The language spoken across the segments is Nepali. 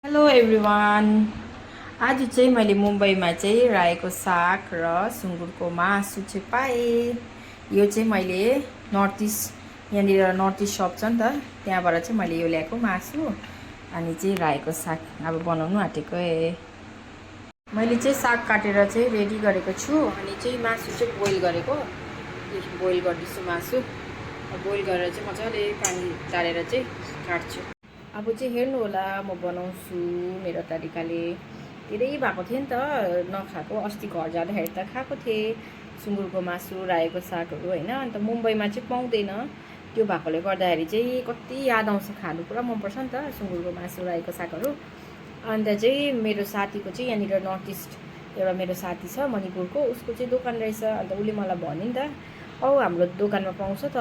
Hello everyone. आज चाहिँ मैले मुम्बईमा चाहिँ रायोको साग र सुँगुरको मासु चाहिँ पाएँ। यो चाहिँ मैले नर्थ इस्ट यहाँनिर नर्थ इस्ट सप छ नि त, त्यहाँबाट चाहिँ मैले यो ल्याएको मासु। अनि चाहिँ रायोको साग अब बनाउनु आँटेको मैले चाहिँ साग काटेर चाहिँ रेडी गरेको छु। अनि चाहिँ मासु चाहिँ बोइल गरेको, बोइल गर्दैछु मासु। बोइल गरेर चाहिँ मजाले पानी तारेर चाहिँ काट्छु। अब चाहिँ हेर्नु होला, म बनाउँछु मेरो तरिकाले। धेरै भएको थियो नि त नखाएको, अस्ति घर जाँदाखेरि त खाएको थिएँ सुँगुरको मासु रायोको सागहरू होइन। अन्त मुम्बईमा चाहिँ पाउँदैन, त्यो भएकोले गर्दाखेरि चाहिँ कति याद आउँछ, खानु पुरा मनपर्छ नि त सुँगुरको मासु रायोको सागहरू। अन्त चाहिँ मेरो साथीको चाहिँ यहाँनिर नर्थ इस्ट एउटा मेरो साथी छ मणिपुरको, उसको चाहिँ दोकान रहेछ। अन्त उसले मलाई भन्यो नि त, औ हाम्रो दोकानमा पाउँछ त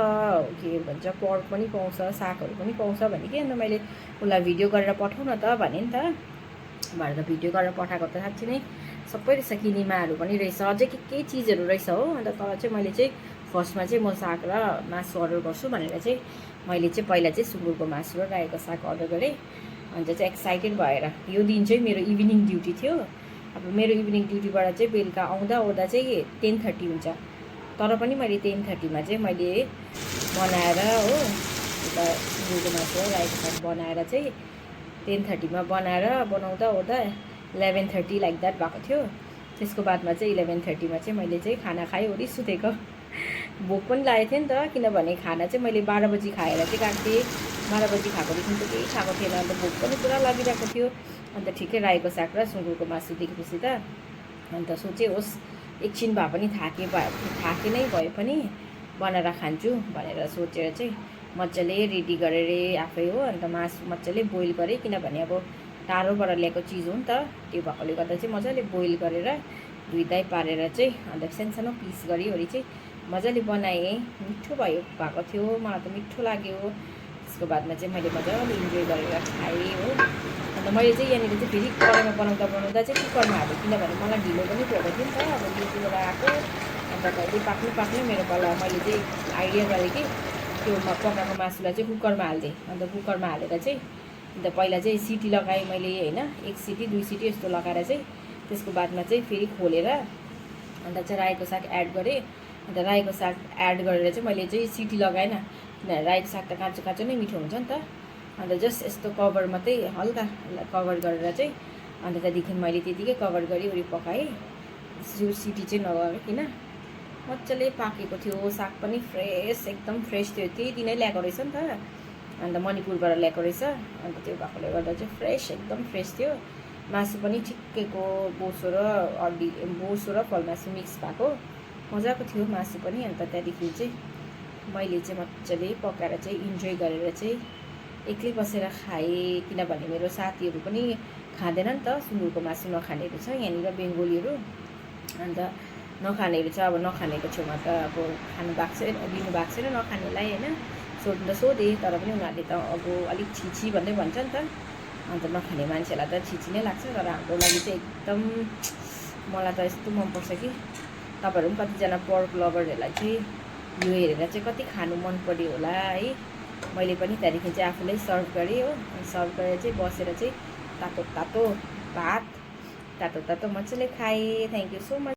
के भन्छ पर्क पनि पाउँछ, सागहरू पनि पाउँछ भने कि। अन्त मैले उसलाई भिडियो गरेर पठाउन त भने नि त, भएर त भिडियो गरेर पठाएको त साँच्ची नै सबै रहेछ। किनिमाहरू पनि रहेछ, अझै के चिजहरू रहेछ हो। अन्त तर चाहिँ मैले चाहिँ फर्स्टमा चाहिँ म साग र मासु अर्डर गर्छु भनेर चाहिँ मैले चाहिँ पहिला चाहिँ सुँगुरको मासु र रायोको साग अर्डर गरेँ। अन्त चाहिँ एक्साइटेड भएर यो दिन चाहिँ मेरो इभिनिङ ड्युटी थियो। अब मेरो इभिनिङ ड्युटीबाट चाहिँ बेलुका आउँदा ओर्दा चाहिँ 10:30 हुन्छ। तर पनि मैले 10:30मा चाहिँ मैले बनाएर हो, उता सुँगुरको मासु र रायोको साग बनाएर चाहिँ 10:30मा बनाउँदा ओर्दा 11:30 लाइक द्याट भएको थियो। त्यसको बादमा चाहिँ 11:30मा चाहिँ मैले चाहिँ खाना खाइवरी सुतेको। भोक पनि लागेको थियो नि त, किनभने खाना चाहिँ मैले 12 बजी खाएर चाहिँ गएको थिएँ। 12 बजी खाएकोदेखि त केही खाएको थिएन, अन्त भोक पनि पुरा लागिरहेको थियो। अन्त ठिकै रायोको साग र सुँगुरको मासु देखेपछि त अन्त सोचेँ होस् एकछिन भए पनि थाके नै भए पनि बनाएर खान्छु भनेर सोचेर चाहिँ मजाले रेडी गरेर आफै हो। अन्त मासु मजाले बोइल गरेँ, किनभने अब टाढोबाट ल्याएको चिज हो नि त, त्यो भएकोले गर्दा चाहिँ मजाले बोइल गरेर धुइधाइ पारेर चाहिँ अन्त सानो पिस गरिवरी चाहिँ मजाले बनाएँ। मिठो भएको थियो, मलाई त मिठो लाग्यो। त्यसको बादमा चाहिँ मैले मजाले इन्जोय गरेर खाएँ हो। अन्त मैले चाहिँ यहाँनिर चाहिँ फेरि कराईमा बनाउँदा चाहिँ कुकरमा हालेँ, किनभने मलाई ढिलो पनि भएको थियो नि त, अब ड्युटीबाट आएको। अन्त कहिले पाक्नु मेरो पाला मैले चाहिँ आइडिया गरेँ कि त्यो पकाएको मासुलाई चाहिँ कुकरमा हाल्थेँ। अन्त कुकरमा हालेर चाहिँ अन्त पहिला चाहिँ सिटी लगाएँ मैले होइन, 1 सिटी 2 सिटी यस्तो लगाएर चाहिँ त्यसको बादमा चाहिँ फेरि खोलेर अन्त चाहिँ रायोको साग एड गरेँ। अन्त रायोको साग एड गरेर चाहिँ मैले चाहिँ सिटी लगाएन, किनभने रायोको साग त काँचो काँचो नै मिठो हुन्छ नि त। अन्त जस्ट यस्तो कभर मात्रै हल्का कभर गरेर चाहिँ अन्त त्यहाँदेखि मैले त्यतिकै कभर गरिवरी पकाएँ, सिटी चाहिँ नगरिकन। मजाले पाकेको थियो, साग पनि फ्रेस, एकदम फ्रेस थियो, त्यही दिनै ल्याएको रहेछ नि त, अन्त मणिपुरबाट ल्याएको रहेछ। अन्त त्यो भएकोले गर्दा चाहिँ फ्रेस, एकदम फ्रेस थियो। मासु पनि ठिक्कैको बोसो र फलमासु मिक्स भएको मजाको थियो मासु पनि। अन्त त्यहाँदेखि चाहिँ मैले चाहिँ मजाले पकाएर चाहिँ इन्जोय गरेर चाहिँ एक्लै बसेर खाएँ, किनभने मेरो साथीहरू पनि खाँदैन नि त सुँगुरको मासु, नखानेहरू छ यहाँनिर बेङ्गोलीहरू। अन्त नखानेहरू छ, अब नखानेको छेउमा त अब खानु भएको छैन, दिनु भएको छैन नखानेलाई होइन। सोध्नु त सोधेँ, तर पनि उनीहरूले त अब अलिक छिछि भन्दै भन्छ नि त। अन्त नखाने मान्छेलाई त छिछि नै लाग्छ, तर हाम्रो लागि चाहिँ एकदम मलाई त यस्तो मनपर्छ कि तपाईँहरू पनि कतिजना पर्क लभरहरूलाई चाहिँ यो हेरेर चाहिँ कति खानु मन पऱ्यो होला है। मैले पनि त्यहाँदेखि चाहिँ आफूलाई सर्भ गरेँ हो। सर्भ गरेर चाहिँ बसेर चाहिँ तातो भात तातो मजाले खाएँ। Thank you so much.